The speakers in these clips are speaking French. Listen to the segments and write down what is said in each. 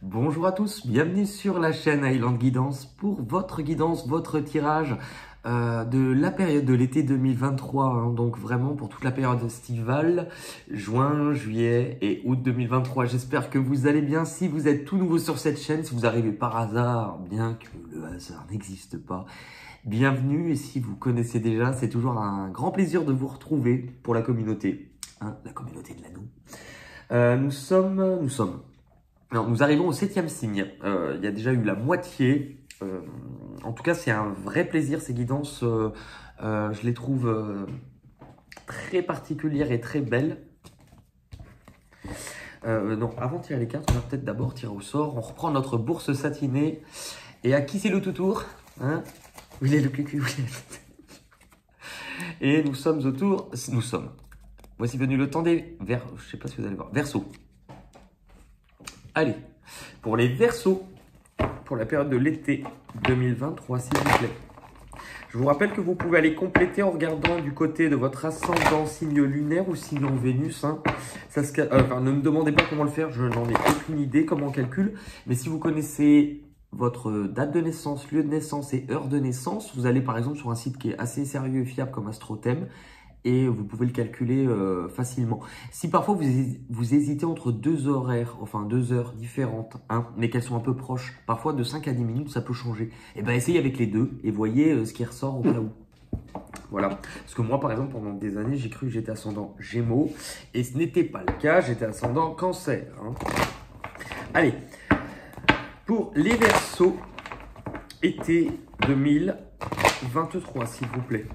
Bonjour à tous, bienvenue sur la chaîne Highland Guidance pour votre guidance, votre tirage de la période de l'été 2023. Donc vraiment pour toute la période estivale, juin, juillet et août 2023. J'espère que vous allez bien. Si vous êtes tout nouveau sur cette chaîne, si vous arrivez par hasard, bien que le hasard n'existe pas, bienvenue. Et si vous connaissez déjà, c'est toujours un grand plaisir de vous retrouver pour la communauté, la communauté de l'anneau. Nous arrivons au 7e signe. Il y a déjà eu la moitié. En tout cas, c'est un vrai plaisir ces guidances. Je les trouve très particulières et très belles. Non, avant de tirer les cartes, on va peut-être d'abord tirer au sort. On reprend notre bourse satinée. Et à qui c'est le tout tour, hein? Où il est le cucu? Et nous sommes au tour. Voici venu le temps des je sais pas si vous allez voir. Verseau. Allez, pour les Verseaux, pour la période de l'été 2023, s'il vous plaît. Je vous rappelle que vous pouvez aller compléter en regardant du côté de votre ascendant signe lunaire ou signe en Vénus. Ne me demandez pas comment le faire, je n'en ai aucune idée comment on calcule. Mais si vous connaissez votre date de naissance, lieu de naissance et heure de naissance, vous allez par exemple sur un site qui est assez sérieux et fiable comme Astrothème. Et vous pouvez le calculer facilement. Si parfois vous hésitez entre deux horaires, enfin 2 heures différentes, mais qu'elles sont un peu proches, parfois de 5 à 10 minutes, ça peut changer. Et bien essayez avec les deux et voyez ce qui ressort au cas où. Voilà. Parce que moi, par exemple, pendant des années, j'ai cru que j'étais ascendant Gémeaux. Et ce n'était pas le cas, j'étais ascendant Cancer. Allez, pour les Verseaux, été 2023, s'il vous plaît.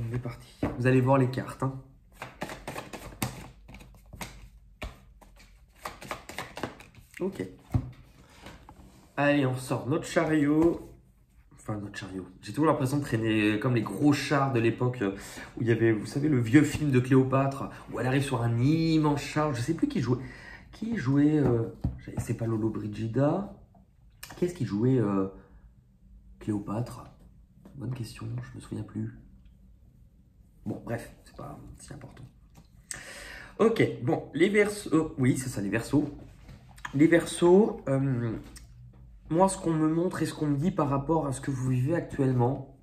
On est parti. Vous allez voir les cartes. Ok. Allez, on sort notre chariot. Enfin, notre chariot. J'ai toujours l'impression de traîner comme les gros chars de l'époque où il y avait, vous savez, le vieux film de Cléopâtre, où elle arrive sur un immense char. Je ne sais plus qui jouait. Qui jouait c'est pas Lolo Brigida. Qu'est-ce qui jouait Cléopâtre? Bonne question, je me souviens plus. Bon, bref, c'est pas si important. Ok, bon, les Verseaux, oui, c'est ça, les Verseaux. Les Verseaux, moi, ce qu'on me montre et ce qu'on me dit par rapport à ce que vous vivez actuellement,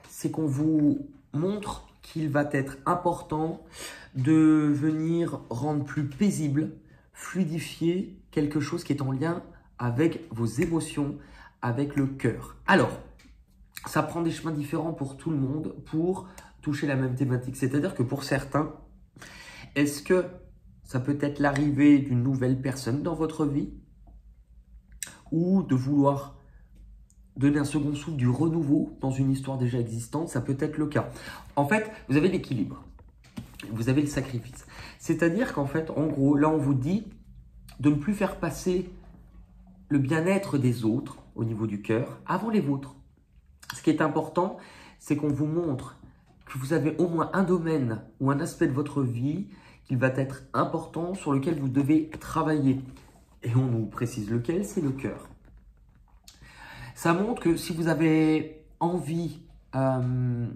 c'est qu'on vous montre qu'il va être important de venir rendre plus paisible, fluidifier quelque chose qui est en lien avec vos émotions, avec le cœur. Alors, ça prend des chemins différents pour tout le monde pour toucher la même thématique. C'est-à-dire que pour certains, est-ce que ça peut être l'arrivée d'une nouvelle personne dans votre vie ou de vouloir donner un second souffle, du renouveau dans une histoire déjà existante? Ça peut être le cas. En fait, vous avez l'équilibre, vous avez le sacrifice. C'est-à-dire qu'en fait, en gros, là, on vous dit de ne plus faire passer le bien-être des autres au niveau du cœur avant les vôtres. Ce qui est important, c'est qu'on vous montre que vous avez au moins un domaine ou un aspect de votre vie qui va être important, sur lequel vous devez travailler. Et on nous précise lequel, c'est le cœur. Ça montre que si vous avez envie de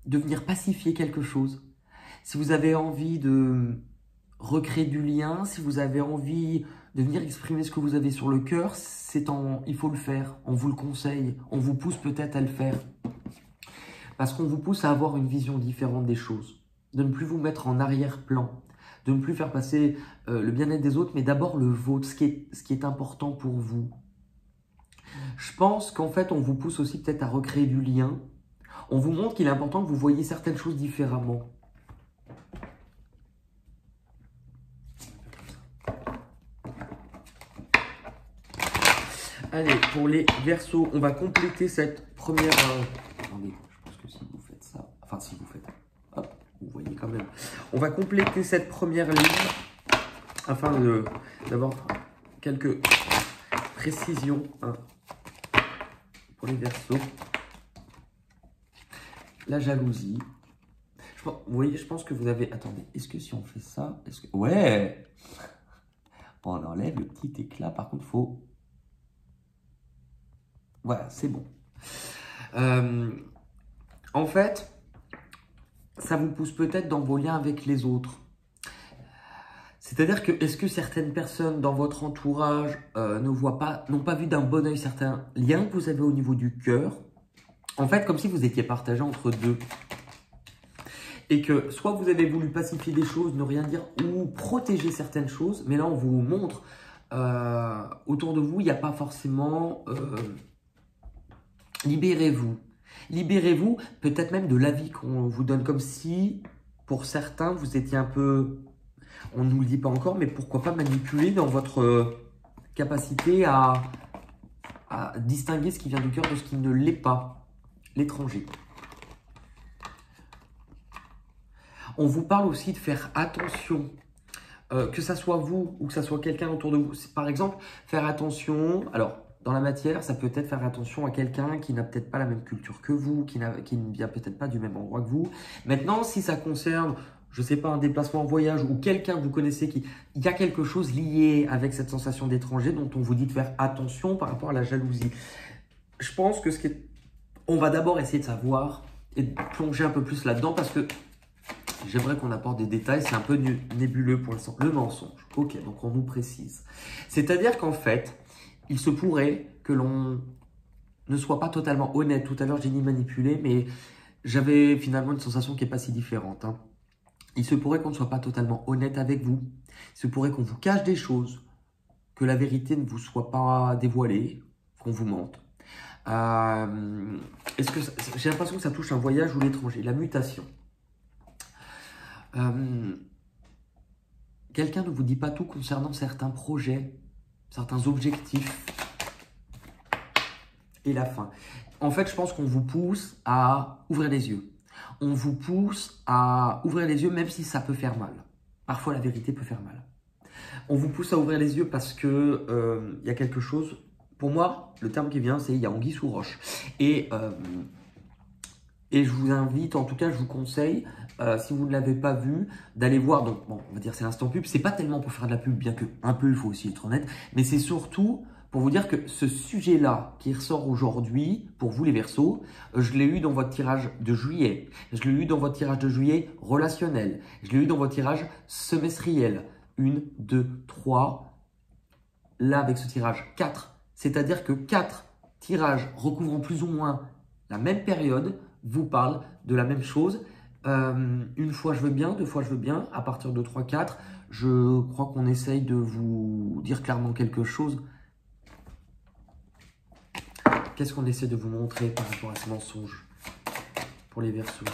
venir pacifier quelque chose, si vous avez envie de recréer du lien, si vous avez envie de venir exprimer ce que vous avez sur le cœur, il faut le faire, on vous le conseille, on vous pousse peut-être à le faire. Parce qu'on vous pousse à avoir une vision différente des choses, de ne plus vous mettre en arrière-plan, de ne plus faire passer le bien-être des autres, mais d'abord le vôtre, ce qui est important pour vous. Je pense qu'en fait, on vous pousse aussi peut-être à recréer du lien. On vous montre qu'il est important que vous voyez certaines choses différemment. Allez, pour les Verseaux, on va compléter cette première... Attendez, je pense que si vous faites ça... Enfin, si vous faites... Hop, vous voyez quand même. On va compléter cette première ligne afin d'avoir quelques précisions pour les Verseaux. La jalousie. Vous voyez, je pense que vous avez... Attendez, est-ce que si on fait ça... Ouais. On enlève le petit éclat. Par contre, il faut... Voilà, c'est bon. En fait, ça vous pousse peut-être dans vos liens avec les autres. C'est-à-dire que, est-ce que certaines personnes dans votre entourage n'ont pas vu d'un bon œil certains liens que vous avez au niveau du cœur? En fait, comme si vous étiez partagé entre deux. Et que soit vous avez voulu pacifier des choses, ne rien dire, ou protéger certaines choses, mais là on vous montre, autour de vous, il n'y a pas forcément... libérez-vous. Libérez-vous peut-être même de l'avis qu'on vous donne, comme si, pour certains, vous étiez un peu... On ne nous le dit pas encore, mais pourquoi pas manipuler dans votre capacité à distinguer ce qui vient du cœur de ce qui ne l'est pas, l'étranger. On vous parle aussi de faire attention, que ça soit vous ou que ça soit quelqu'un autour de vous. Par exemple, faire attention, alors dans la matière, ça peut être faire attention à quelqu'un qui n'a peut-être pas la même culture que vous, qui ne vient peut-être pas du même endroit que vous. Maintenant, si ça concerne... je ne sais pas, un déplacement en voyage ou quelqu'un que vous connaissez il y a quelque chose lié avec cette sensation d'étranger dont on vous dit de faire attention par rapport à la jalousie. Je pense que on va d'abord essayer de savoir et de plonger un peu plus là-dedans parce que j'aimerais qu'on apporte des détails, c'est un peu nébuleux pour l'instant. Le mensonge, ok, donc on nous précise. C'est-à-dire qu'en fait, il se pourrait que l'on ne soit pas totalement honnête. Tout à l'heure, j'ai dit manipuler, mais j'avais finalement une sensation qui n'est pas si différente, hein. Il se pourrait qu'on ne soit pas totalement honnête avec vous. Il se pourrait qu'on vous cache des choses, que la vérité ne vous soit pas dévoilée, qu'on vous mente. J'ai l'impression que ça touche un voyage ou l'étranger, la mutation. Quelqu'un ne vous dit pas tout concernant certains projets, certains objectifs et la fin. En fait, je pense qu'on vous pousse à ouvrir les yeux. On vous pousse à ouvrir les yeux même si ça peut faire mal. Parfois, la vérité peut faire mal. On vous pousse à ouvrir les yeux parce que y a quelque chose... Pour moi, le terme qui vient, c'est il y a anguille sous roche. Et je vous invite, en tout cas, je vous conseille, si vous ne l'avez pas vu, d'aller voir. Donc, bon, on va dire c'est l'instant pub. C'est pas tellement pour faire de la pub, bien que un peu, il faut aussi être honnête. Mais c'est surtout pour vous dire que ce sujet-là qui ressort aujourd'hui, pour vous les Verseaux, je l'ai eu dans votre tirage de juillet. Je l'ai eu dans votre tirage de juillet relationnel. Je l'ai eu dans votre tirage semestriel. 1, 2, 3. Là, avec ce tirage, 4. C'est-à-dire que 4 tirages recouvrant plus ou moins la même période vous parlent de la même chose. Une fois je veux bien, deux fois je veux bien. À partir de 3, 4, je crois qu'on essaye de vous dire clairement quelque chose. Qu'est-ce qu'on essaie de vous montrer par rapport à ce mensonge pour les Verseaux?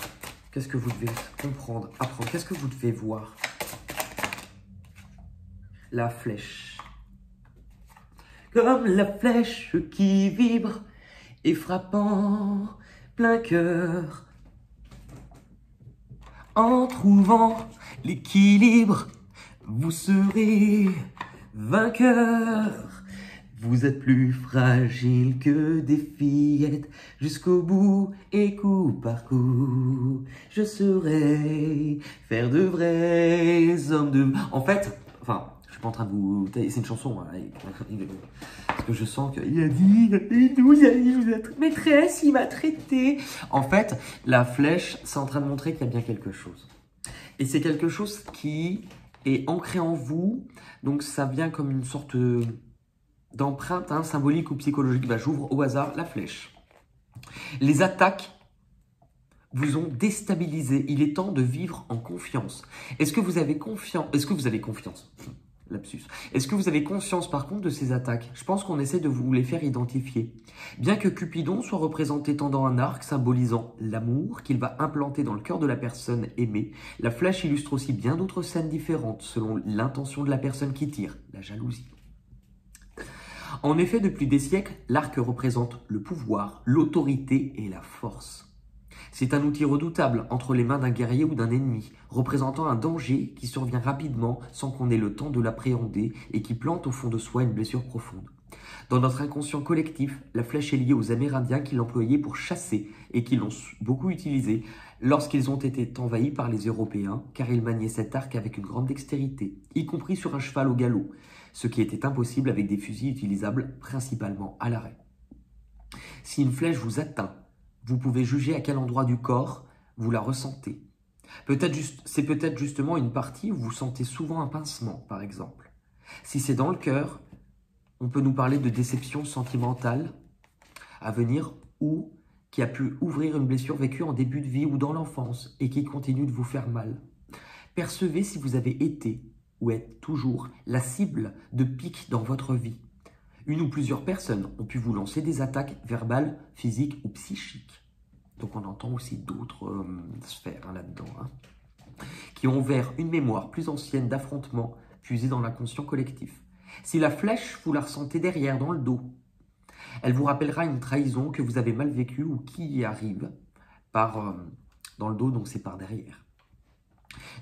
Qu'est-ce que vous devez comprendre, apprendre? Qu'est-ce que vous devez voir? La flèche. Comme la flèche qui vibre et frappant plein cœur. En trouvant l'équilibre, vous serez vainqueur. Vous êtes plus fragile que des fillettes, jusqu'au bout et coup par coup. Je saurai faire de vrais hommes de... En fait, enfin, je suis pas en train de vous... C'est une chanson, hein, parce que je sens qu'il a dit, notre maîtresse, il m'a traité. En fait, la flèche, c'est en train de montrer qu'il y a bien quelque chose. Et c'est quelque chose qui est ancré en vous, donc ça vient comme une sorte... d'empreinte symbolique ou psychologique. Bah, j'ouvre au hasard la flèche. Les attaques vous ont déstabilisé. Il est temps de vivre en confiance. Est-ce que vous avez confiance? Est-ce que vous avez confiance? Lapsus. Est-ce que vous avez conscience par contre de ces attaques? Je pense qu'on essaie de vous les faire identifier. Bien que Cupidon soit représenté tendant un arc symbolisant l'amour qu'il va implanter dans le cœur de la personne aimée, la flèche illustre aussi bien d'autres scènes différentes selon l'intention de la personne qui tire, la jalousie. En effet, depuis des siècles, l'arc représente le pouvoir, l'autorité et la force. C'est un outil redoutable entre les mains d'un guerrier ou d'un ennemi, représentant un danger qui survient rapidement sans qu'on ait le temps de l'appréhender et qui plante au fond de soi une blessure profonde. Dans notre inconscient collectif, la flèche est liée aux Amérindiens qui l'employaient pour chasser et qui l'ont beaucoup utilisé lorsqu'ils ont été envahis par les Européens, car ils maniaient cet arc avec une grande dextérité, y compris sur un cheval au galop, ce qui était impossible avec des fusils utilisables principalement à l'arrêt. Si une flèche vous atteint, vous pouvez juger à quel endroit du corps vous la ressentez. C'est peut-être justement une partie où vous sentez souvent un pincement, par exemple. Si c'est dans le cœur, on peut nous parler de déception sentimentale à venir ou qui a pu ouvrir une blessure vécue en début de vie ou dans l'enfance et qui continue de vous faire mal. Percevez si vous avez été ou êtes toujours la cible de pics dans votre vie. Une ou plusieurs personnes ont pu vous lancer des attaques verbales, physiques ou psychiques. Donc on entend aussi d'autres sphères là-dedans, qui ont ouvert une mémoire plus ancienne d'affrontements puisés dans l'inconscient collectif. Si la flèche, vous la ressentez derrière, dans le dos, elle vous rappellera une trahison que vous avez mal vécue ou qui y arrive dans le dos, donc c'est par derrière.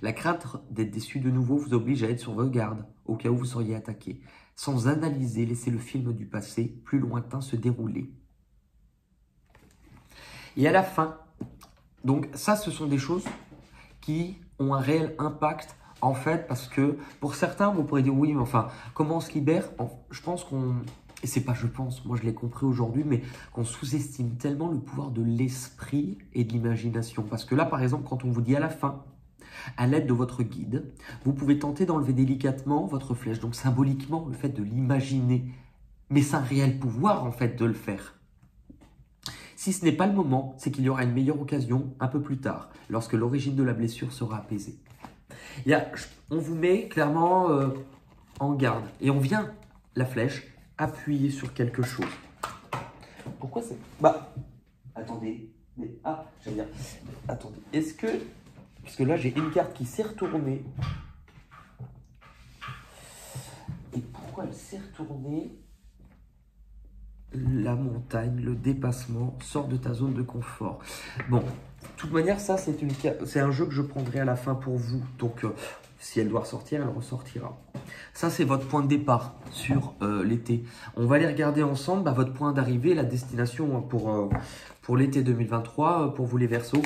La crainte d'être déçu de nouveau vous oblige à être sur vos gardes, au cas où vous seriez attaqué. Sans analyser, laissez le film du passé plus lointain se dérouler. Et à la fin, donc ça, ce sont des choses qui ont un réel impact, en fait, parce que pour certains, vous pourrez dire, oui, mais enfin, comment on se libère? Je pense et c'est pas je pense, moi je l'ai compris aujourd'hui, mais qu'on sous-estime tellement le pouvoir de l'esprit et de l'imagination. Parce que là, par exemple, quand on vous dit à la fin, à l'aide de votre guide, vous pouvez tenter d'enlever délicatement votre flèche. Donc symboliquement, le fait de l'imaginer, mais c'est un réel pouvoir en fait de le faire. Si ce n'est pas le moment, c'est qu'il y aura une meilleure occasion un peu plus tard, lorsque l'origine de la blessure sera apaisée. On vous met clairement en garde et on vient, la flèche, appuyer sur quelque chose. Pourquoi c'est... attendez, mais... j'allais dire... Attendez, est-ce que... Parce que là, j'ai une carte qui s'est retournée. Et pourquoi elle s'est retournée? La montagne, le dépassement, sort de ta zone de confort. Bon, de toute manière, ça, c'est un jeu que je prendrai à la fin pour vous. Donc, si elle doit ressortir, elle ressortira. Ça, c'est votre point de départ sur l'été. On va aller regarder ensemble votre point d'arrivée, la destination pour l'été 2023, pour vous les Verseaux.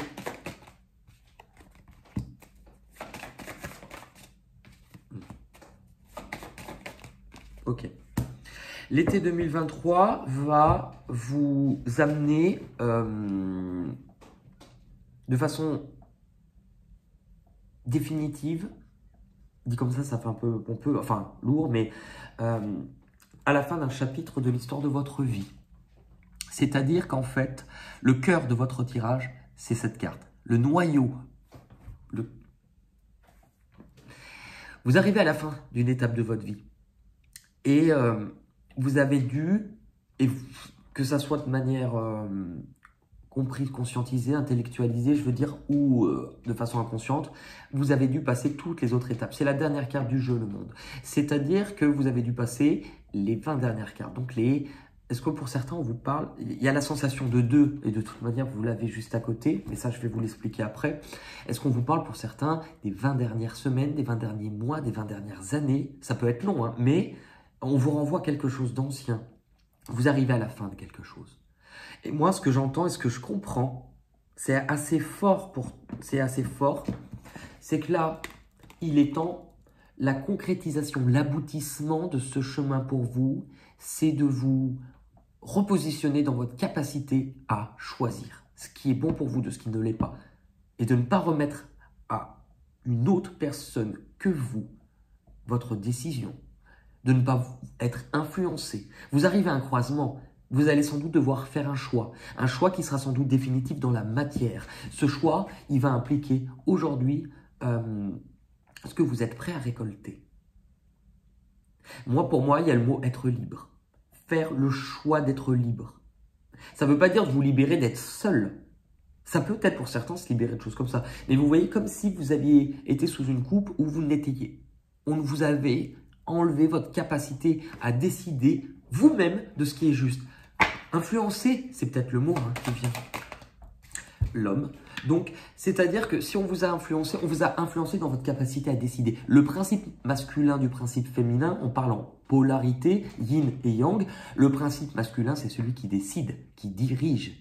Ok. L'été 2023 va vous amener de façon définitive, dit comme ça fait un peu pompeux, enfin lourd, mais à la fin d'un chapitre de l'histoire de votre vie. C'est-à-dire qu'en fait, le cœur de votre tirage, c'est cette carte. Le noyau. Vous arrivez à la fin d'une étape de votre vie. Et vous avez dû, que ça soit de manière comprise, conscientisée, intellectualisée, je veux dire, ou de façon inconsciente, vous avez dû passer toutes les autres étapes. C'est la dernière carte du jeu, le monde. C'est-à-dire que vous avez dû passer les 20 dernières cartes. Donc est-ce que pour certains, on vous parle, il y a la sensation de 2, et de toute manière, vous l'avez juste à côté, mais ça, je vais vous l'expliquer après. Est-ce qu'on vous parle pour certains des 20 dernières semaines, des 20 derniers mois, des 20 dernières années? Ça peut être long, mais on vous renvoie quelque chose d'ancien. Vous arrivez à la fin de quelque chose. Et moi, ce que j'entends et ce que je comprends, c'est assez fort, c'est que là, il est temps, la concrétisation, l'aboutissement de ce chemin pour vous, c'est de vous repositionner dans votre capacité à choisir ce qui est bon pour vous de ce qui ne l'est pas. Et de ne pas remettre à une autre personne que vous votre décision. De ne pas être influencé. Vous arrivez à un croisement, vous allez sans doute devoir faire un choix qui sera sans doute définitif dans la matière. Ce choix, il va impliquer aujourd'hui ce que vous êtes prêt à récolter. Pour moi, il y a le mot être libre. Faire le choix d'être libre. Ça ne veut pas dire de vous libérer d'être seul. Ça peut être pour certains se libérer de choses comme ça. Mais vous voyez comme si vous aviez été sous une coupe où vous l'étiez. On vous avait enlevé votre capacité à décider vous-même de ce qui est juste. Influencer, c'est peut-être le mot qui vient. L'homme. Donc, c'est-à-dire que si on vous a influencé dans votre capacité à décider. Le principe masculin du principe féminin, on parle en polarité, yin et yang. Le principe masculin, c'est celui qui décide, qui dirige,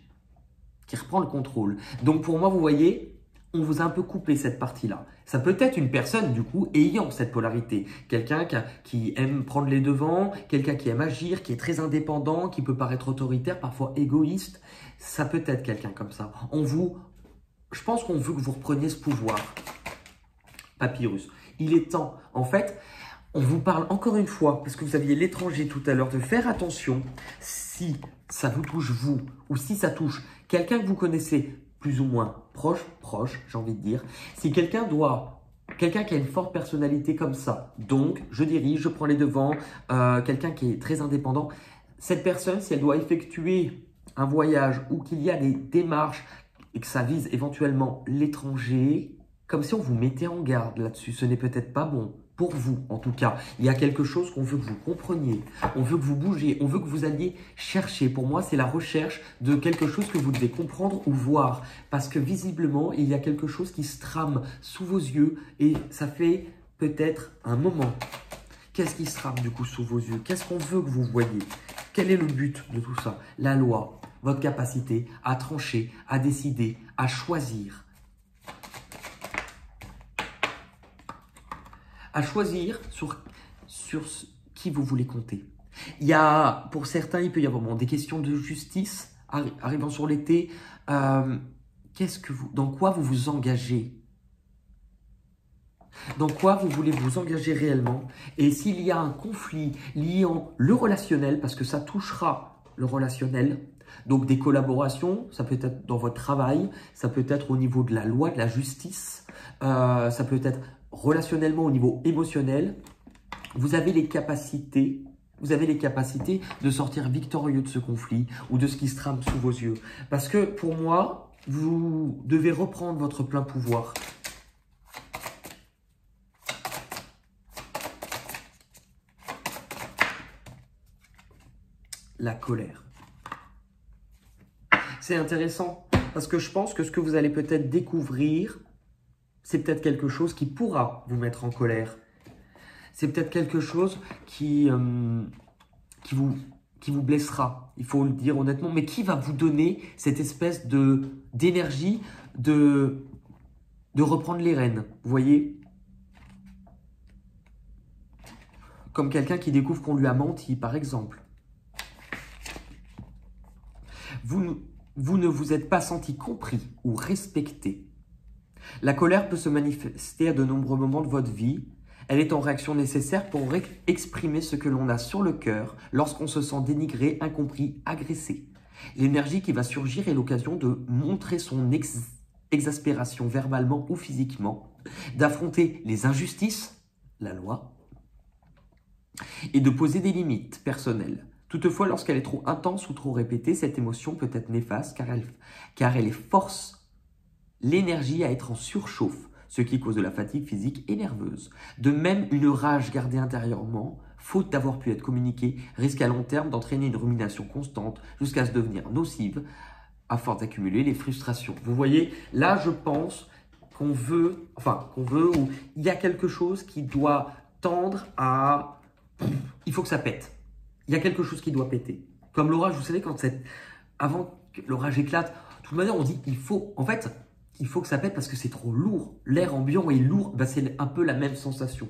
qui reprend le contrôle. Donc, pour moi, vous voyez, on vous a un peu coupé cette partie-là. Ça peut être une personne, du coup, ayant cette polarité. Quelqu'un qui aime prendre les devants, quelqu'un qui aime agir, qui est très indépendant, qui peut paraître autoritaire, parfois égoïste. Ça peut être quelqu'un comme ça. On vous je pense qu'on veut que vous repreniez ce pouvoir. Papyrus. Il est temps. En fait, on vous parle encore une fois, parce que vous aviez l'étranger tout à l'heure, de faire attention si ça vous touche vous, ou si ça touche quelqu'un que vous connaissez plus ou moins proche, j'ai envie de dire. Si quelqu'un qui a une forte personnalité comme ça, donc je dirige, je prends les devants, quelqu'un qui est très indépendant, cette personne, si elle doit effectuer un voyage ou qu'il y a des démarches et que ça vise éventuellement l'étranger, comme si on vous mettait en garde là-dessus, ce n'est peut-être pas bon. Pour vous, en tout cas, il y a quelque chose qu'on veut que vous compreniez, on veut que vous bougiez, on veut que vous alliez chercher. Pour moi, c'est la recherche de quelque chose que vous devez comprendre ou voir. Parce que visiblement, il y a quelque chose qui se trame sous vos yeux et ça fait peut-être un moment. Qu'est-ce qui se trame du coup sous vos yeux? Qu'est-ce qu'on veut que vous voyez? Quel est le but de tout ça? La loi, votre capacité à trancher, à décider, à choisir. À choisir sur qui vous voulez compter. Il y a, pour certains, il peut y avoir des questions de justice arrivant sur l'été. Dans quoi vous vous engagez? Dans quoi vous voulez vous engager réellement? Et s'il y a un conflit liant le relationnel, parce que ça touchera le relationnel, donc des collaborations, ça peut être dans votre travail, ça peut être au niveau de la loi, de la justice, ça peut être relationnellement au niveau émotionnel, vous avez les capacités de sortir victorieux de ce conflit ou de ce qui se trame sous vos yeux. Parce que pour moi, vous devez reprendre votre plein pouvoir. La colère. C'est intéressant parce que je pense que ce que vous allez peut-être découvrir, c'est peut-être quelque chose qui pourra vous mettre en colère. C'est peut-être quelque chose qui vous blessera, il faut le dire honnêtement, mais qui va vous donner cette espèce d'énergie de reprendre les rênes, vous voyez? Comme quelqu'un qui découvre qu'on lui a menti, par exemple. Vous ne vous êtes pas senti compris ou respecté. La colère peut se manifester à de nombreux moments de votre vie. Elle est en réaction nécessaire pour exprimer ce que l'on a sur le cœur lorsqu'on se sent dénigré, incompris, agressé. L'énergie qui va surgir est l'occasion de montrer son exaspération verbalement ou physiquement, d'affronter les injustices, la loi, et de poser des limites personnelles. Toutefois, lorsqu'elle est trop intense ou trop répétée, cette émotion peut être néfaste car elle force l'énergie à être en surchauffe, ce qui cause de la fatigue physique et nerveuse. De même, une rage gardée intérieurement, faute d'avoir pu être communiquée, risque à long terme d'entraîner une rumination constante jusqu'à se devenir nocive à force d'accumuler les frustrations. Vous voyez, là je pense ou il y a quelque chose qui doit tendre à... Il faut que ça pète. Il y a quelque chose qui doit péter. Comme l'orage, vous savez, avant que l'orage éclate, de toute manière on dit il faut que ça pète parce que c'est trop lourd. L'air ambiant est lourd, c'est un peu la même sensation.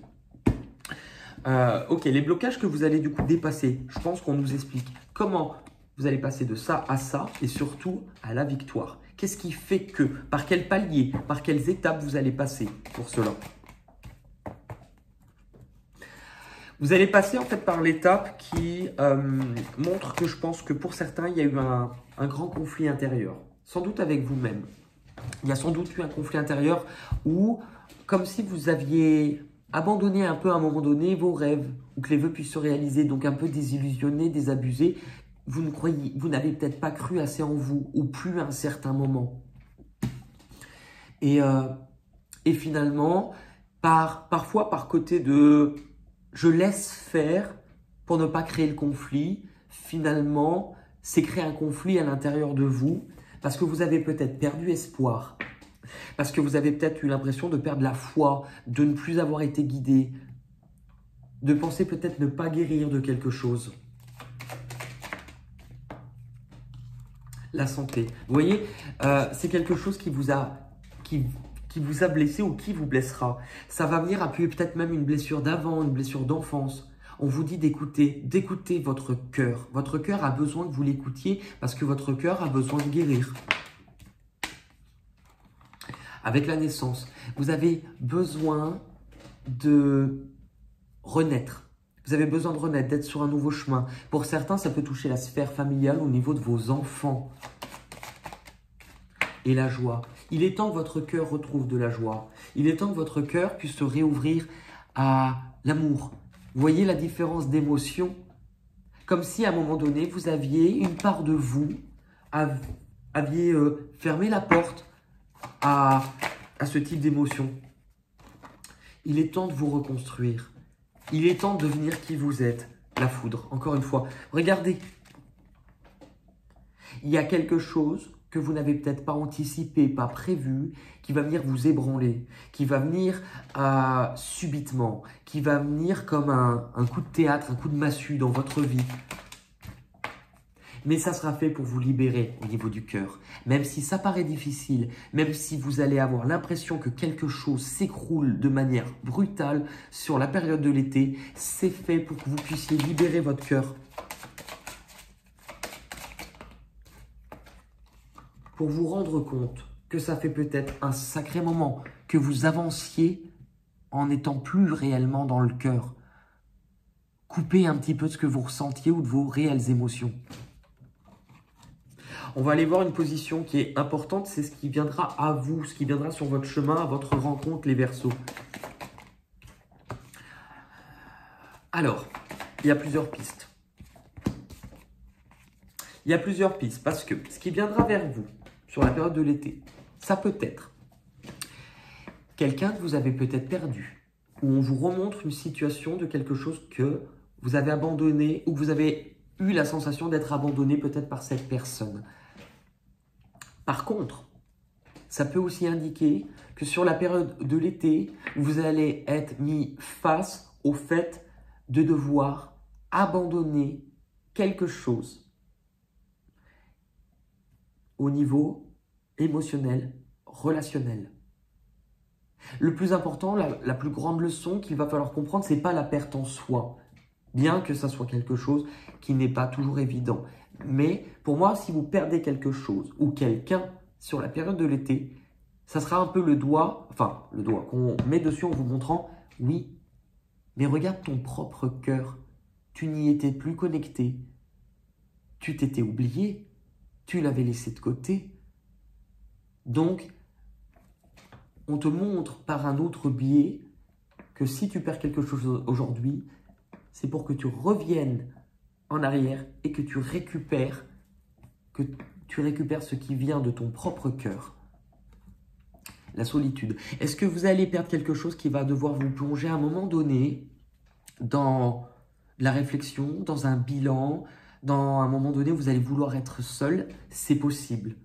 Ok, les blocages que vous allez du coup dépasser, je pense qu'on nous explique comment vous allez passer de ça à ça et surtout à la victoire. Qu'est-ce qui fait que, par quel palier, par quelles étapes vous allez passer pour cela? Vous allez passer en fait par l'étape qui montre que je pense que pour certains, il y a eu un grand conflit intérieur, sans doute avec vous-même. Il y a sans doute eu un conflit intérieur où, comme si vous aviez abandonné un peu à un moment donné vos rêves, ou que les vœux puissent se réaliser, donc un peu désillusionné, désabusé, vous n'avez peut-être pas cru assez en vous, ou plus à un certain moment. Et finalement, parfois par côté de « je laisse faire » pour ne pas créer le conflit, finalement, c'est créer un conflit à l'intérieur de vous, parce que vous avez peut-être perdu espoir, parce que vous avez peut-être eu l'impression de perdre la foi, de ne plus avoir été guidé, de penser peut-être ne pas guérir de quelque chose. La santé. Vous voyez, c'est quelque chose qui vous a blessé ou qui vous blessera. Ça va venir appuyer peut-être même une blessure d'avant, une blessure d'enfance. On vous dit d'écouter votre cœur. Votre cœur a besoin que vous l'écoutiez parce que votre cœur a besoin de guérir. avec la naissance. Vous avez besoin de renaître. Vous avez besoin de renaître, d'être sur un nouveau chemin. Pour certains, ça peut toucher la sphère familiale au niveau de vos enfants. Et la joie. Il est temps que votre cœur retrouve de la joie. Il est temps que votre cœur puisse se réouvrir à l'amour. Vous voyez la différence d'émotion? Comme si à un moment donné, vous aviez une part de vous, aviez fermé la porte à ce type d'émotion. Il est temps de vous reconstruire. Il est temps de devenir qui vous êtes. La foudre, encore une fois. Regardez. Il y a quelque chose que vous n'avez peut-être pas anticipé, pas prévu, qui va venir vous ébranler, qui va venir subitement, qui va venir comme un coup de théâtre, un coup de massue dans votre vie. Mais ça sera fait pour vous libérer au niveau du cœur. Même si ça paraît difficile, même si vous allez avoir l'impression que quelque chose s'écroule de manière brutale sur la période de l'été, c'est fait pour que vous puissiez libérer votre cœur. Pour vous rendre compte que ça fait peut-être un sacré moment que vous avanciez en n'étant plus réellement dans le cœur. Coupez un petit peu de ce que vous ressentiez ou de vos réelles émotions. On va aller voir une position qui est importante, c'est ce qui viendra à vous, ce qui viendra sur votre chemin, à votre rencontre, les Verseaux. Alors, il y a plusieurs pistes. Il y a plusieurs pistes parce que ce qui viendra vers vous sur la période de l'été, ça peut être quelqu'un que vous avez peut-être perdu, ou on vous remontre une situation de quelque chose que vous avez abandonné ou que vous avez eu la sensation d'être abandonné peut-être par cette personne. Par contre, ça peut aussi indiquer que sur la période de l'été, vous allez être mis face au fait de devoir abandonner quelque chose au niveau émotionnel, relationnel. Le plus important, la plus grande leçon qu'il va falloir comprendre, ce n'est pas la perte en soi, bien que ça soit quelque chose qui n'est pas toujours évident. Mais pour moi, si vous perdez quelque chose ou quelqu'un sur la période de l'été, ça sera un peu le doigt qu'on met dessus en vous montrant, oui, mais regarde ton propre cœur, tu n'y étais plus connecté, tu t'étais oublié, tu l'avais laissé de côté. Donc, on te montre par un autre biais que si tu perds quelque chose aujourd'hui, c'est pour que tu reviennes en arrière et que tu récupères ce qui vient de ton propre cœur. La solitude. Est-ce que vous allez perdre quelque chose qui va devoir vous plonger à un moment donné dans la réflexion, dans un bilan, dans un moment donné, vous allez vouloir être seul? C'est possible.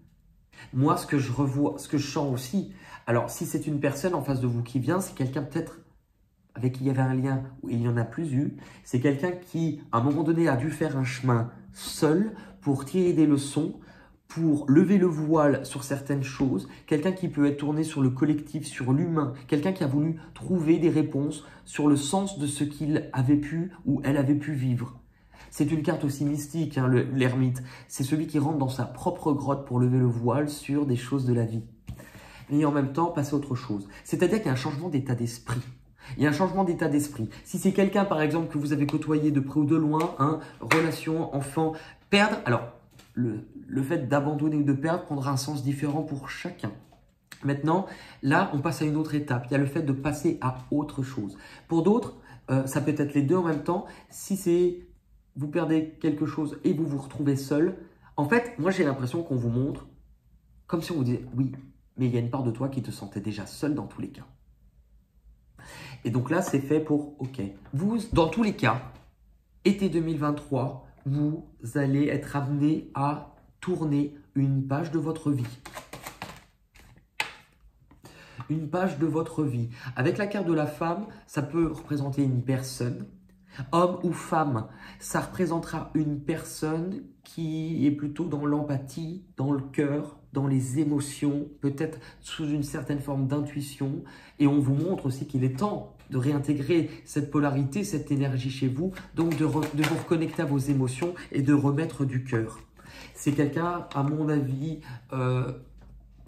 Moi, ce que je revois, ce que je sens aussi, alors si c'est une personne en face de vous qui vient, c'est quelqu'un peut-être avec qui il y avait un lien où il n'y en a plus eu, c'est quelqu'un qui, à un moment donné, a dû faire un chemin seul pour tirer des leçons, pour lever le voile sur certaines choses, quelqu'un qui peut être tourné sur le collectif, sur l'humain, quelqu'un qui a voulu trouver des réponses sur le sens de ce qu'il avait pu ou elle avait pu vivre. C'est une carte aussi mystique, hein, l'ermite. C'est celui qui rentre dans sa propre grotte pour lever le voile sur des choses de la vie. Et en même temps, passer à autre chose. C'est-à-dire qu'il y a un changement d'état d'esprit. Il y a un changement d'état d'esprit. Si c'est quelqu'un, par exemple, que vous avez côtoyé de près ou de loin, hein, relation, enfant, perdre, alors le fait d'abandonner ou de perdre prendra un sens différent pour chacun. Maintenant, là, on passe à une autre étape. Il y a le fait de passer à autre chose. Pour d'autres, ça peut être les deux en même temps. Si c'est vous perdez quelque chose et vous vous retrouvez seul, en fait, moi j'ai l'impression qu'on vous montre comme si on vous disait oui, mais il y a une part de toi qui te sentait déjà seul dans tous les cas. Et donc là, c'est fait pour, ok, vous, dans tous les cas, été 2023, vous allez être amené à tourner une page de votre vie. Une page de votre vie. Avec la carte de la femme, ça peut représenter une personne. Homme ou femme, ça représentera une personne qui est plutôt dans l'empathie, dans le cœur, dans les émotions, peut-être sous une certaine forme d'intuition. Et on vous montre aussi qu'il est temps de réintégrer cette polarité, cette énergie chez vous, donc de vous reconnecter à vos émotions et de remettre du cœur. C'est quelqu'un, à mon avis,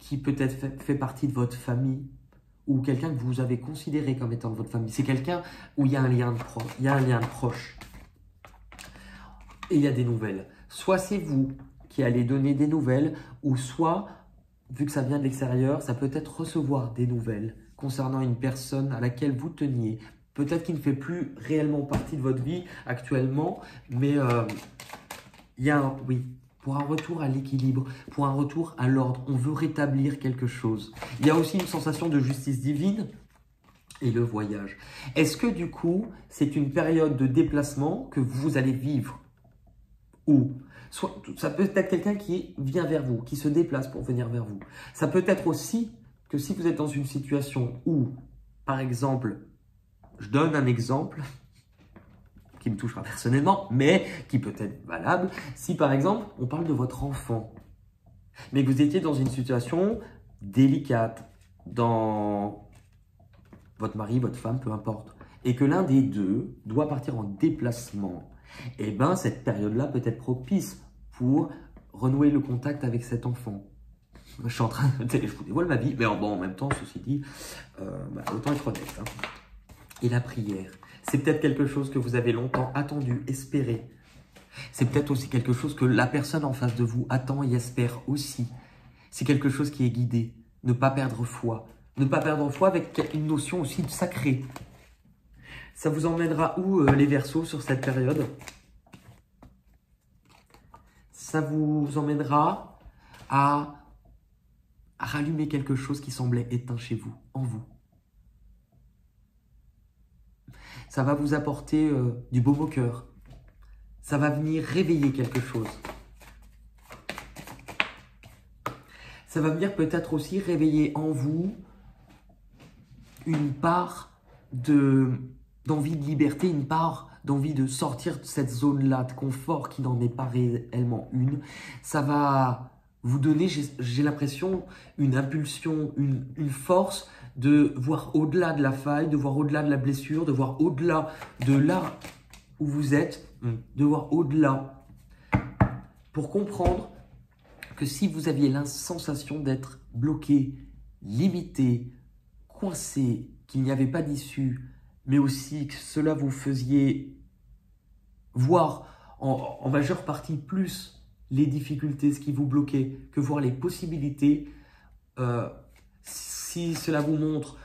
qui peut-être fait partie de votre famille ou quelqu'un que vous avez considéré comme étant de votre famille. C'est quelqu'un où il y a un lien de proche. Et il y a des nouvelles. Soit c'est vous qui allez donner des nouvelles, ou soit, vu que ça vient de l'extérieur, ça peut être recevoir des nouvelles concernant une personne à laquelle vous teniez. Peut-être qu'il ne fait plus réellement partie de votre vie actuellement, mais il y a oui, pour un retour à l'équilibre, pour un retour à l'ordre, on veut rétablir quelque chose. Il y a aussi une sensation de justice divine et le voyage. Est-ce que du coup, c'est une période de déplacement que vous allez vivre? Ou soit, ça peut être quelqu'un qui vient vers vous, qui se déplace pour venir vers vous. Ça peut être aussi que si vous êtes dans une situation où, par exemple, je donne un exemple qui me touchera personnellement, mais qui peut être valable, si par exemple, on parle de votre enfant, mais que vous étiez dans une situation délicate, dans votre mari, votre femme, peu importe, et que l'un des deux doit partir en déplacement, eh bien, cette période-là peut être propice pour renouer le contact avec cet enfant. Je suis en train de... Je vous dévoile ma vie, mais bon, en même temps, ceci dit, autant être honnête. Hein. Et la prière, c'est peut-être quelque chose que vous avez longtemps attendu, espéré. C'est peut-être aussi quelque chose que la personne en face de vous attend et espère aussi. C'est quelque chose qui est guidé. Ne pas perdre foi. Ne pas perdre foi avec une notion aussi de sacré. Ça vous emmènera où les Verseaux sur cette période? Ça vous emmènera à rallumer quelque chose qui semblait éteint chez vous, en vous. Ça va vous apporter du baume au cœur. Ça va venir réveiller quelque chose. Ça va venir peut-être aussi réveiller en vous une part d'envie de liberté, une part d'envie de sortir de cette zone-là de confort qui n'en est pas réellement une. Ça va vous donner, j'ai l'impression, une impulsion, une force de voir au-delà de la faille, de voir au-delà de la blessure, de voir au-delà de là où vous êtes, de voir au-delà pour comprendre que si vous aviez la sensation d'être bloqué, limité, coincé, qu'il n'y avait pas d'issue, mais aussi que cela vous faisiez voir en majeure partie plus les difficultés, ce qui vous bloquait, que voir les possibilités. Si cela vous montre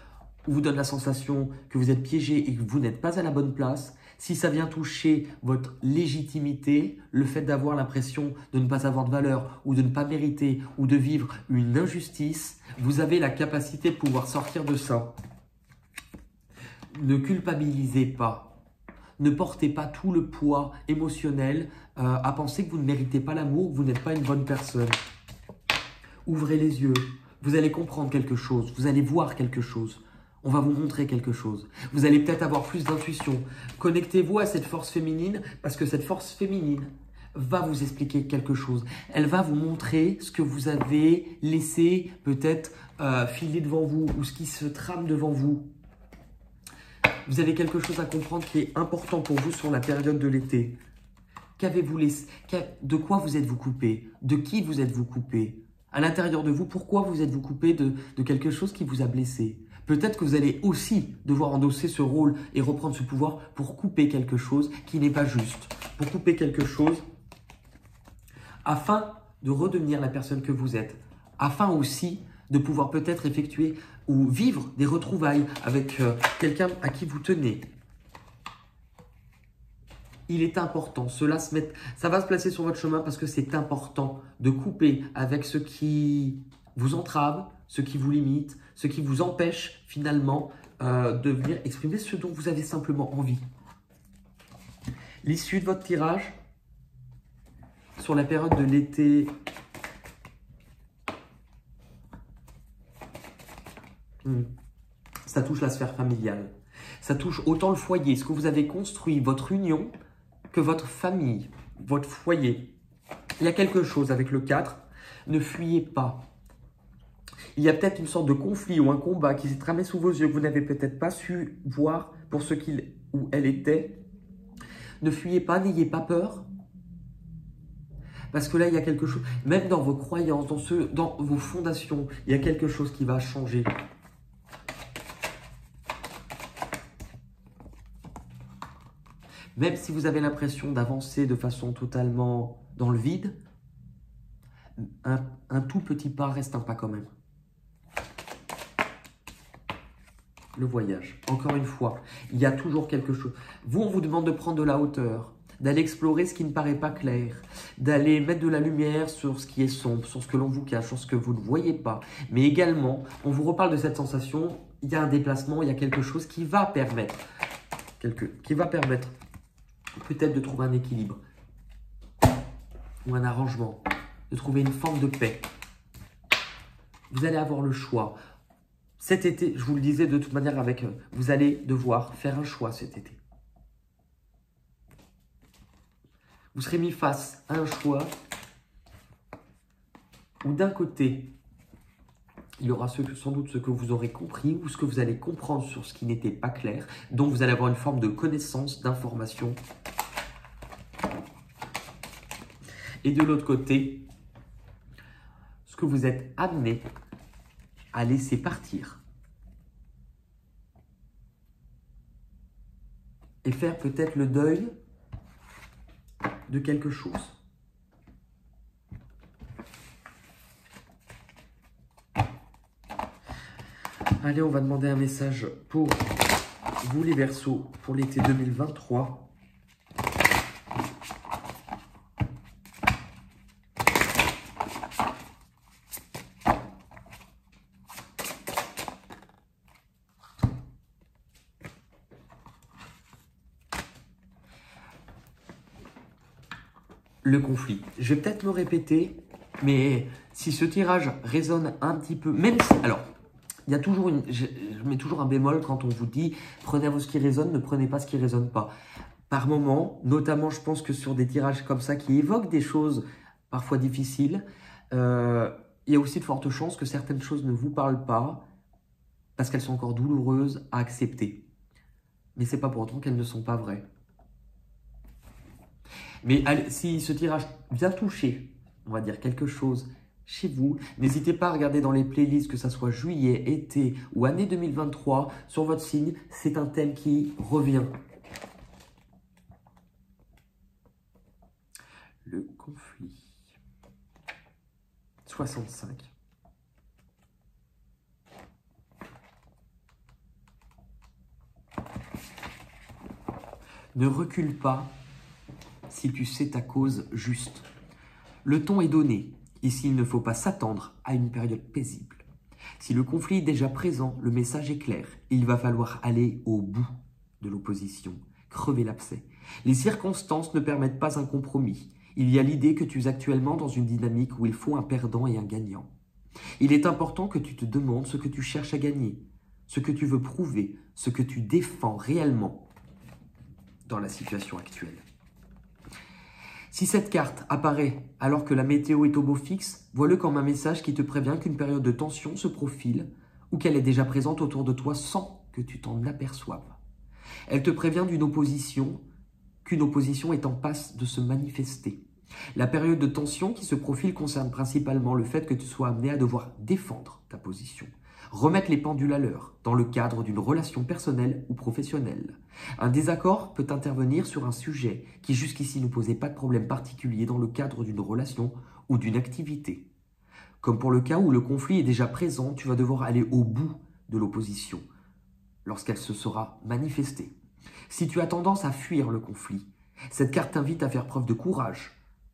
ou vous donne la sensation que vous êtes piégé et que vous n'êtes pas à la bonne place, si ça vient toucher votre légitimité, le fait d'avoir l'impression de ne pas avoir de valeur ou de ne pas mériter ou de vivre une injustice, vous avez la capacité de pouvoir sortir de ça. Ne culpabilisez pas. Ne portez pas tout le poids émotionnel à penser que vous ne méritez pas l'amour, que vous n'êtes pas une bonne personne. Ouvrez les yeux. Vous allez comprendre quelque chose. Vous allez voir quelque chose. On va vous montrer quelque chose. Vous allez peut-être avoir plus d'intuition. Connectez-vous à cette force féminine parce que cette force féminine va vous expliquer quelque chose. Elle va vous montrer ce que vous avez laissé peut-être filer devant vous ou ce qui se trame devant vous. Vous avez quelque chose à comprendre qui est important pour vous sur la période de l'été. Qu'avez-vous laissé? De quoi vous êtes-vous coupé? De qui vous êtes-vous coupé? À l'intérieur de vous, pourquoi vous êtes-vous coupé de quelque chose qui vous a blessé? Peut-être que vous allez aussi devoir endosser ce rôle et reprendre ce pouvoir pour couper quelque chose qui n'est pas juste. Pour couper quelque chose afin de redevenir la personne que vous êtes. Afin aussi de pouvoir peut-être effectuer ou vivre des retrouvailles avec quelqu'un à qui vous tenez. Il est important, ça va se placer sur votre chemin parce que c'est important de couper avec ce qui vous entrave, ce qui vous limite, ce qui vous empêche finalement de venir exprimer ce dont vous avez simplement envie. L'issue de votre tirage sur la période de l'été. Ça touche la sphère familiale. Ça touche autant le foyer, ce que vous avez construit, votre union, que votre famille, votre foyer. Il y a quelque chose avec le 4. Ne fuyez pas. Il y a peut-être une sorte de conflit ou un combat qui s'est tramé sous vos yeux que vous n'avez peut-être pas su voir pour ce qu'il ou elle était. Ne fuyez pas, n'ayez pas peur. Parce que là, il y a quelque chose, même dans vos croyances, dans vos fondations, il y a quelque chose qui va changer. Même si vous avez l'impression d'avancer de façon totalement dans le vide, un tout petit pas reste un pas quand même. Le voyage. Encore une fois, il y a toujours quelque chose. Vous, on vous demande de prendre de la hauteur, d'aller explorer ce qui ne paraît pas clair, d'aller mettre de la lumière sur ce qui est sombre, sur ce que l'on vous cache, sur ce que vous ne voyez pas. Mais également, on vous reparle de cette sensation, il y a un déplacement, il y a quelque chose qui va permettre, peut-être de trouver un équilibre ou un arrangement, de trouver une forme de paix. Vous allez avoir le choix. Cet été, je vous le disais de toute manière, vous allez devoir faire un choix cet été. Vous serez mis face à un choix où d'un côté, il y aura sans doute ce que vous aurez compris ou ce que vous allez comprendre sur ce qui n'était pas clair. Donc, vous allez avoir une forme de connaissance, d'information. Et de l'autre côté, ce que vous êtes amené à laisser partir. Et faire peut-être le deuil de quelque chose. Allez, on va demander un message pour vous les Verseaux pour l'été 2023. Le conflit. Je vais peut-être me répéter, mais si ce tirage résonne un petit peu, même si, alors, il y a toujours je mets toujours un bémol quand on vous dit prenez à vous ce qui résonne, ne prenez pas ce qui résonne pas. Par moment, notamment je pense que sur des tirages comme ça qui évoquent des choses parfois difficiles, il y a aussi de fortes chances que certaines choses ne vous parlent pas parce qu'elles sont encore douloureuses à accepter. Mais ce n'est pas pour autant qu'elles ne sont pas vraies. Mais si ce tirage vient toucher, on va dire quelque chose chez vous, n'hésitez pas à regarder dans les playlists, que ce soit juillet, été ou année 2023, sur votre signe, c'est un thème qui revient. Le conflit. 65. Ne recule pas si tu sais ta cause juste. Le ton est donné. Ici, il ne faut pas s'attendre à une période paisible. Si le conflit est déjà présent, le message est clair. Il va falloir aller au bout de l'opposition, crever l'abcès. Les circonstances ne permettent pas un compromis. Il y a l'idée que tu es actuellement dans une dynamique où il faut un perdant et un gagnant. Il est important que tu te demandes ce que tu cherches à gagner, ce que tu veux prouver, ce que tu défends réellement dans la situation actuelle. Si cette carte apparaît alors que la météo est au beau fixe, vois-le comme un message qui te prévient qu'une période de tension se profile ou qu'elle est déjà présente autour de toi sans que tu t'en aperçoives. Elle te prévient qu'une opposition est en passe de se manifester. La période de tension qui se profile concerne principalement le fait que tu sois amené à devoir défendre ta position. Remettre les pendules à l'heure dans le cadre d'une relation personnelle ou professionnelle. Un désaccord peut intervenir sur un sujet qui jusqu'ici ne posait pas de problème particulier dans le cadre d'une relation ou d'une activité. Comme pour le cas où le conflit est déjà présent, tu vas devoir aller au bout de l'opposition lorsqu'elle se sera manifestée. Si tu as tendance à fuir le conflit, cette carte t'invite à faire preuve de courage,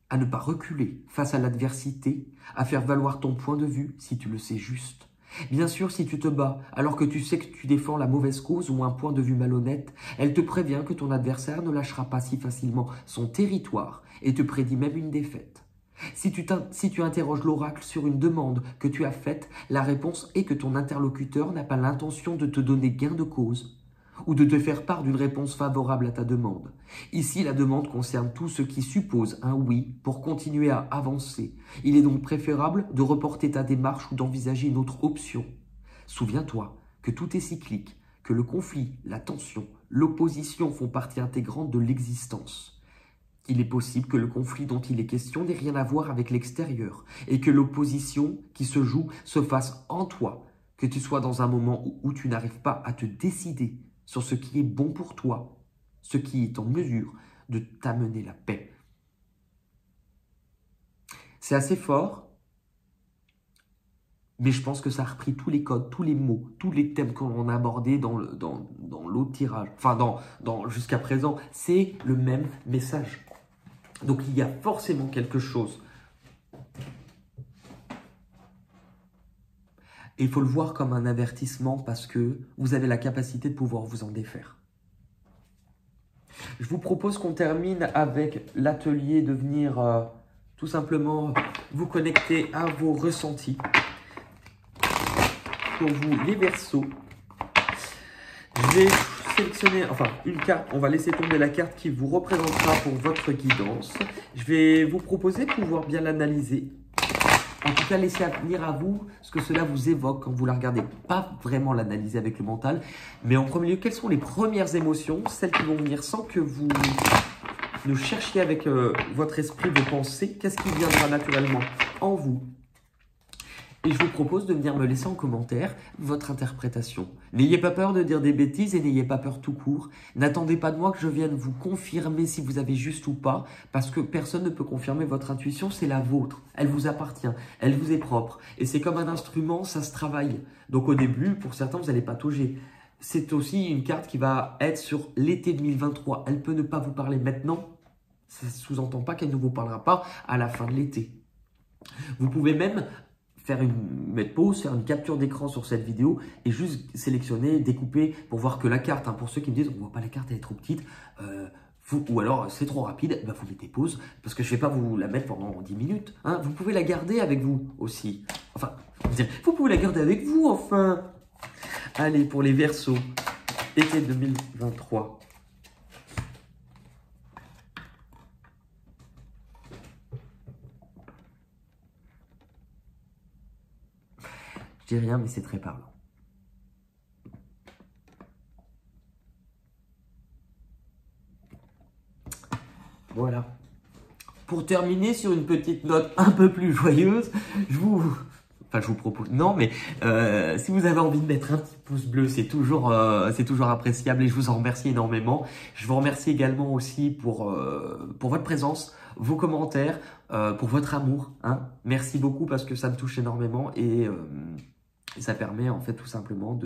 à ne pas reculer face à l'adversité, à faire valoir ton point de vue si tu le sais juste. Bien sûr, si tu te bats alors que tu sais que tu défends la mauvaise cause ou un point de vue malhonnête, elle te prévient que ton adversaire ne lâchera pas si facilement son territoire et te prédit même une défaite. Si tu interroges l'oracle sur une demande que tu as faite, la réponse est que ton interlocuteur n'a pas l'intention de te donner gain de cause ou de te faire part d'une réponse favorable à ta demande. Ici, la demande concerne tout ce qui suppose un oui pour continuer à avancer. Il est donc préférable de reporter ta démarche ou d'envisager une autre option. Souviens-toi que tout est cyclique, que le conflit, la tension, l'opposition font partie intégrante de l'existence. il est possible que le conflit dont il est question n'ait rien à voir avec l'extérieur et que l'opposition qui se joue se fasse en toi, que tu sois dans un moment où tu n'arrives pas à te décider sur ce qui est bon pour toi, ce qui est en mesure de t'amener la paix. C'est assez fort, mais je pense que ça a repris tous les codes, tous les mots, tous les thèmes qu'on a abordés dans l'autre tirage, enfin jusqu'à présent. C'est le même message. Donc il y a forcément quelque chose. Et il faut le voir comme un avertissement parce que vous avez la capacité de pouvoir vous en défaire. Je vous propose qu'on termine avec l'atelier de venir tout simplement vous connecter à vos ressentis. Pour vous, les Verseaux, je vais sélectionner, une carte, on va laisser tomber la carte qui vous représentera pour votre guidance. Je vais vous proposer de pouvoir bien l'analyser. En tout cas, laissez venir à vous ce que cela vous évoque quand vous la regardez. Pas vraiment l'analyser avec le mental, mais en premier lieu, quelles sont les premières émotions, celles qui vont venir sans que vous ne cherchiez avec votre esprit vos pensées. Qu'est-ce qui viendra naturellement en vous? Et je vous propose de venir me laisser en commentaire votre interprétation. N'ayez pas peur de dire des bêtises et n'ayez pas peur tout court. N'attendez pas de moi que je vienne vous confirmer si vous avez juste ou pas, parce que personne ne peut confirmer votre intuition, c'est la vôtre. Elle vous appartient, elle vous est propre. Et c'est comme un instrument, ça se travaille. Donc au début, pour certains, vous n'allez pas toucher. C'est aussi une carte qui va être sur l'été 2023. Elle peut ne pas vous parler maintenant. Ça ne sous-entend pas qu'elle ne vous parlera pas à la fin de l'été. Vous pouvez même mettre pause, faire une capture d'écran sur cette vidéo et juste sélectionner, découper pour voir que la carte, pour ceux qui me disent on ne voit pas la carte, elle est trop petite, ou alors c'est trop rapide, vous mettez pause parce que je ne vais pas vous la mettre pendant 10 minutes. Vous pouvez la garder avec vous aussi. Vous pouvez la garder avec vous enfin. Allez, pour les Verseaux, été 2023. Je dis rien, mais c'est très parlant. Voilà. Pour terminer sur une petite note un peu plus joyeuse, je vous propose, non, mais si vous avez envie de mettre un petit pouce bleu, c'est toujours appréciable et je vous en remercie énormément. Je vous remercie également aussi pour votre présence, vos commentaires, pour votre amour. Merci beaucoup parce que ça me touche énormément et ça permet en fait tout simplement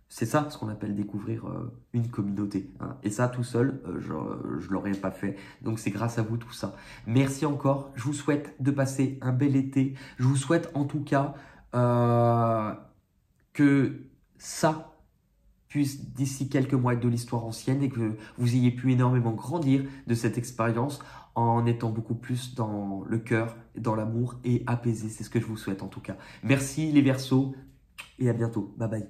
c'est ça ce qu'on appelle découvrir une communauté. Et ça tout seul, je ne l'aurais pas fait. Donc c'est grâce à vous tout ça. Merci encore. Je vous souhaite de passer un bel été. Je vous souhaite en tout cas que ça puisse d'ici quelques mois être de l'histoire ancienne et que vous ayez pu énormément grandir de cette expérience en étant beaucoup plus dans le cœur, dans l'amour et apaisé. C'est ce que je vous souhaite en tout cas. Merci les Verseaux et à bientôt. Bye bye.